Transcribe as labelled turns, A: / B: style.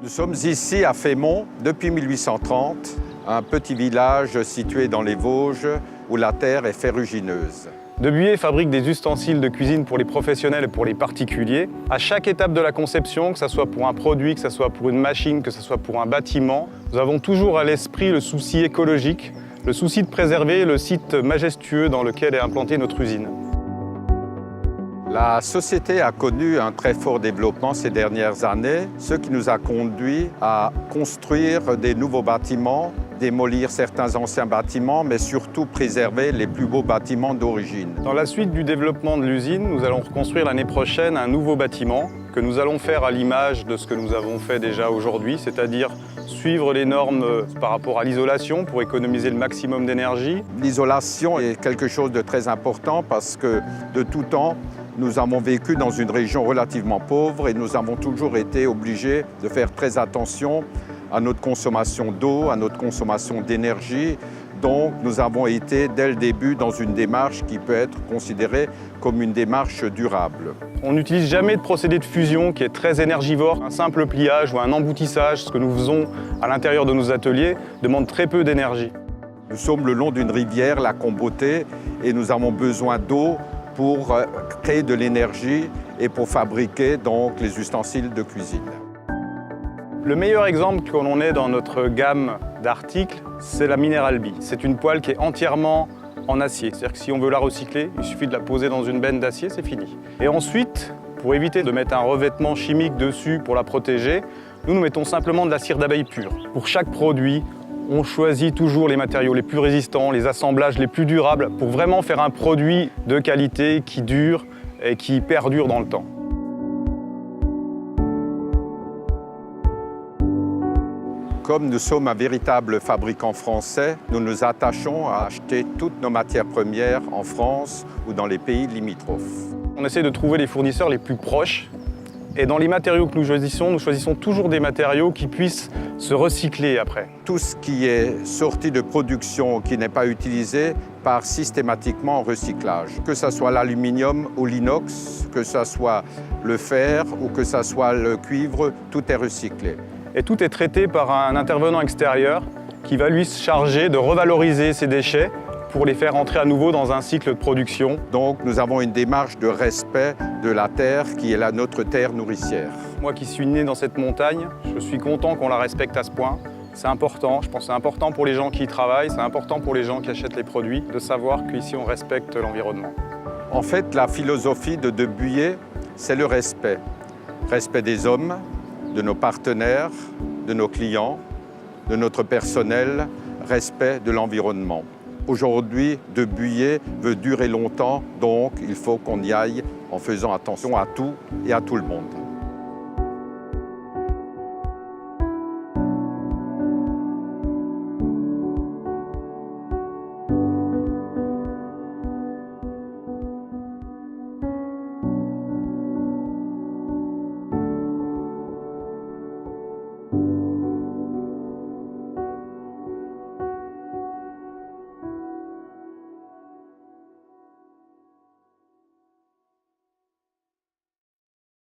A: Nous sommes ici à Fémont depuis 1830, un petit village situé dans les Vosges où la terre est ferrugineuse.
B: De Buyer fabrique des ustensiles de cuisine pour les professionnels et pour les particuliers. À chaque étape de la conception, que ce soit pour un produit, que ce soit pour une machine, que ce soit pour un bâtiment, nous avons toujours à l'esprit le souci écologique, le souci de préserver le site majestueux dans lequel est implantée notre usine.
A: La société a connu un très fort développement ces dernières années, ce qui nous a conduit à construire des nouveaux bâtiments, démolir certains anciens bâtiments, mais surtout préserver les plus beaux bâtiments d'origine.
B: Dans la suite du développement de l'usine, nous allons reconstruire l'année prochaine un nouveau bâtiment que nous allons faire à l'image de ce que nous avons fait déjà aujourd'hui, c'est-à-dire suivre les normes par rapport à l'isolation pour économiser le maximum d'énergie.
A: L'isolation est quelque chose de très important parce que de tout temps, nous avons vécu dans une région relativement pauvre et nous avons toujours été obligés de faire très attention à notre consommation d'eau, à notre consommation d'énergie. Donc nous avons été dès le début dans une démarche qui peut être considérée comme une démarche durable.
B: On n'utilise jamais de procédé de fusion qui est très énergivore. Un simple pliage ou un emboutissage, ce que nous faisons à l'intérieur de nos ateliers, demande très peu d'énergie.
A: Nous sommes le long d'une rivière, la Comboté, et nous avons besoin d'eau pour créer de l'énergie et pour fabriquer donc les ustensiles de cuisine.
B: Le meilleur exemple que l'on ait dans notre gamme d'articles, c'est la Mineral B. C'est une poêle qui est entièrement en acier. C'est-à-dire que si on veut la recycler, il suffit de la poser dans une benne d'acier, c'est fini. Et ensuite, pour éviter de mettre un revêtement chimique dessus pour la protéger, nous mettons simplement de la cire d'abeille pure. Pour chaque produit, on choisit toujours les matériaux les plus résistants, les assemblages les plus durables pour vraiment faire un produit de qualité qui dure et qui perdure dans le temps.
A: Comme nous sommes un véritable fabricant français, nous nous attachons à acheter toutes nos matières premières en France ou dans les pays limitrophes.
B: On essaie de trouver les fournisseurs les plus proches. Et dans les matériaux que nous choisissons toujours des matériaux qui puissent se recycler après.
A: Tout ce qui est sorti de production qui n'est pas utilisé part systématiquement en recyclage. Que ce soit l'aluminium ou l'inox, que ce soit le fer ou que ce soit le cuivre, tout est recyclé.
B: Et tout est traité par un intervenant extérieur qui va lui se charger de revaloriser ces déchets pour les faire entrer à nouveau dans un cycle de production.
A: Donc nous avons une démarche de respect de la terre qui est notre terre nourricière.
B: Moi qui suis né dans cette montagne, je suis content qu'on la respecte à ce point. C'est important, je pense que c'est important pour les gens qui y travaillent, c'est important pour les gens qui achètent les produits, de savoir qu'ici on respecte l'environnement.
A: En fait, la philosophie de Buyer, c'est le respect. Respect des hommes, de nos partenaires, de nos clients, de notre personnel, respect de l'environnement. Aujourd'hui, De Buyer veut durer longtemps, donc il faut qu'on y aille en faisant attention à tout et à tout le monde.